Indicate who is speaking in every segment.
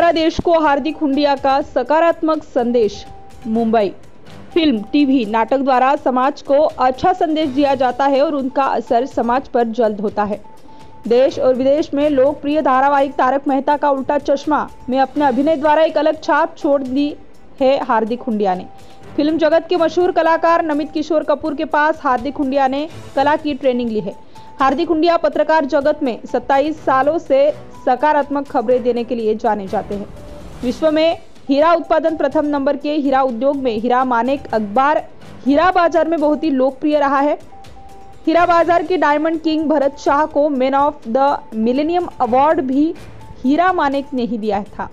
Speaker 1: द्वारा देश को हार्दिक हुंडिया का सकारात्मक संदेश। मुंबई। फिल्म, टीवी, नाटक द्वारा समाज को अच्छा संदेश दिया जाता है और उनका असर समाज पर जल्द होता है। देश और विदेश में लोकप्रिय धारावाहिक तारक मेहता का उल्टा चश्मा में अपने अभिनय द्वारा एक अलग छाप छोड़ दी है हार्दिक हुंडिया ने। फिल्म जगत के मशहूर कलाकार नमित किशोर कपूर के पास हार्दिक हुंडिया ने कला की ट्रेनिंग ली है। हार्दिक हुंडिया पत्रकार जगत में 27 सालों से सकारात्मक खबरें देने के लिए जाने जाते हैं। विश्व में हीरा उत्पादन प्रथम नंबर के हीरा उद्योग में हीरा मानेक अखबार हीरा बाजार में बहुत ही लोकप्रिय रहा है। हीरा बाजार के डायमंड किंग भरत शाह को man of the millennium award भी हीरा मानेक ने ही दिया था,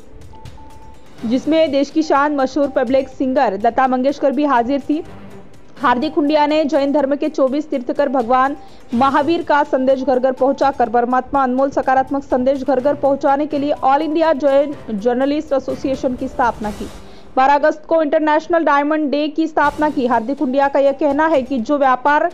Speaker 1: जिसमें देश की शान मशहूर पब्लिक सिंगर लता मंगेशकर भी हाजिर थी। हार्दिक हुंडिया ने जैन धर्म के 24 तीर्थकर भगवान महावीर का संदेश घर घर पहुंचाकर परमात्मा अनमोल सकारात्मक संदेश घर घर पहुंचाने के लिए all India Jain journalist association की स्थापना की। 12 अगस्त को इंटरनेशनल डायमंड डे की स्थापना की। हार्दिक हुंडिया का यह कहना है कि जो व्यापार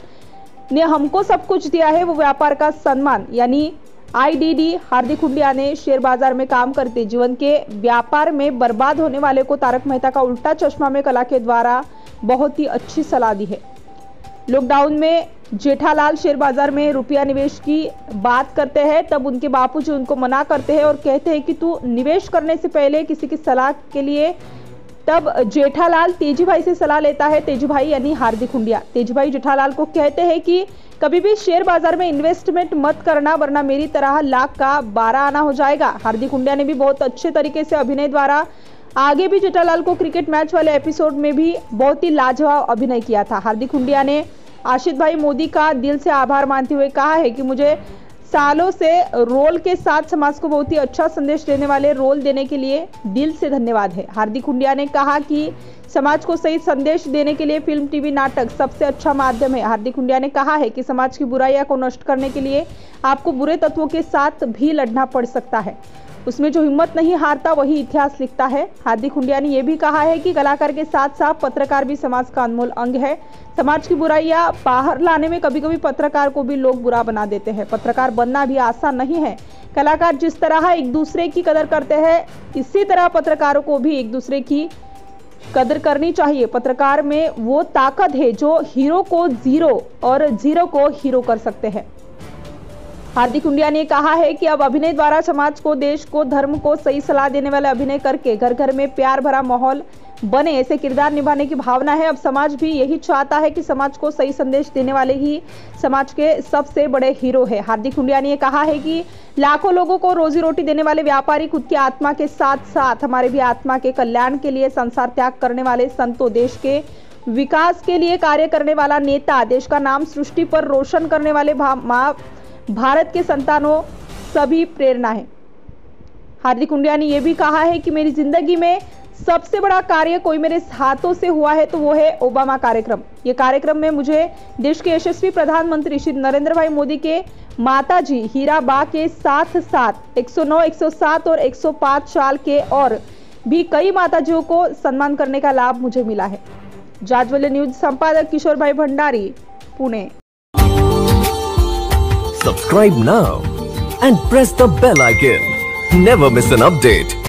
Speaker 1: ने हमको सब कुछ दिया है वो व्यापार का सम्मान यानी IDD। हार्दिक हुंडिया ने शेयर बाजार में काम करते जीवन के व्यापार में बर्बाद होने वाले को तारक मेहता का उल्टा चश्मा में कला के द्वारा बहुत ही अच्छी सलाह दी है। लॉकडाउन में जेठालाल शेयर बाजार में रुपया निवेश की बात करते हैं, तब उनके बापूजी उनको मना करते हैं और कहते हैं कि तू निवेश करने से पहले किसी की सलाह के लिए, तब जेठालाल तेजी भाई से सलाह लेता है। तेजी भाई यानी हार्दिक हुंडिया। तेजी भाई जेठालाल को कहते हैं कि कभी भी शेयर बाजार में इन्वेस्टमेंट मत करना, वरना मेरी तरह लाख का 12 आना हो जाएगा। हार्दिक हुंडिया ने भी बहुत अच्छे तरीके से अभिनय द्वारा आगे भी जेठालाल को क्रिकेट मैच वाले एपिसोड में भी बहुत ही लाजवाब अभिनय किया था। हार्दिक हुंडिया ने आशीष भाई मोदी का दिल से आभार मानते हुए कहा है कि मुझे सालों से रोल के साथ समाज को बहुत ही अच्छा संदेश देने वाले रोल देने के लिए दिल से धन्यवाद है। हार्दिक हुंडिया ने कहा कि समाज को सही संदेश देने के लिए फिल्म, टीवी, नाटक सबसे अच्छा माध्यम है। हार्दिक हुंडिया ने कहा है कि समाज की बुराइयां को नष्ट करने के लिए आपको बुरे तत्वों के साथ भी लड़ना पड़ सकता है, उसमें जो हिम्मत नहीं हारता वही इतिहास लिखता है। हार्दिक हुंडिया ने यह भी कहा है कि कलाकार के साथ साथ पत्रकार भी समाज का अनमोल अंग है। समाज की बुराइयां बाहर लाने में कभी कभी पत्रकार को भी लोग बुरा बना देते हैं। पत्रकार बनना भी आसान नहीं है। कलाकार जिस तरह एक दूसरे की कदर करते हैं, इसी तरह पत्रकारों को भी एक दूसरे की कदर करनी चाहिए। पत्रकार में वो ताकत है जो हीरो को जीरो और जीरो को हीरो कर सकते हैं। हार्दिक हुंडिया ने कहा है कि अब अभिनय द्वारा समाज को, देश को, धर्म को सही सलाह देने वाले अभिनय करके घर घर में प्यार भरा माहौल बने, ऐसे किरदार निभाने की भावना है। अब समाज भी यही चाहता है कि समाज को सही संदेश देने वाले ही समाज के सबसे बड़े हीरो है। हार्दिक हुंडिया ने कहा है कि लाखों लोगों को रोजी रोटी देने वाले व्यापारी खुद की आत्मा के साथ साथ हमारे भी आत्मा के कल्याण के लिए संसार त्याग करने वाले संतों, देश के विकास के लिए कार्य करने वाला नेता, देश का नाम सृष्टि पर रोशन करने वाले भारत के संतानों सभी प्रेरणा है। हार्दिक हुंडिया ने यह भी कहा है कि मेरी जिंदगी में सबसे बड़ा कार्य कोई मेरे हाथों से हुआ है तो वो है ओबामा कार्यक्रम। ये कार्यक्रम में मुझे देश के यशस्वी प्रधानमंत्री श्री नरेंद्र भाई मोदी के माताजी हीरा बा के साथ साथ 109, 107 और 105 साल के और भी कई माताजियों को सम्मान करने का लाभ मुझे मिला है। जाजवल्य न्यूज संपादक किशोर भाई Bhandari, Pune.
Speaker 2: Subscribe now and press the bell icon. Never miss an update.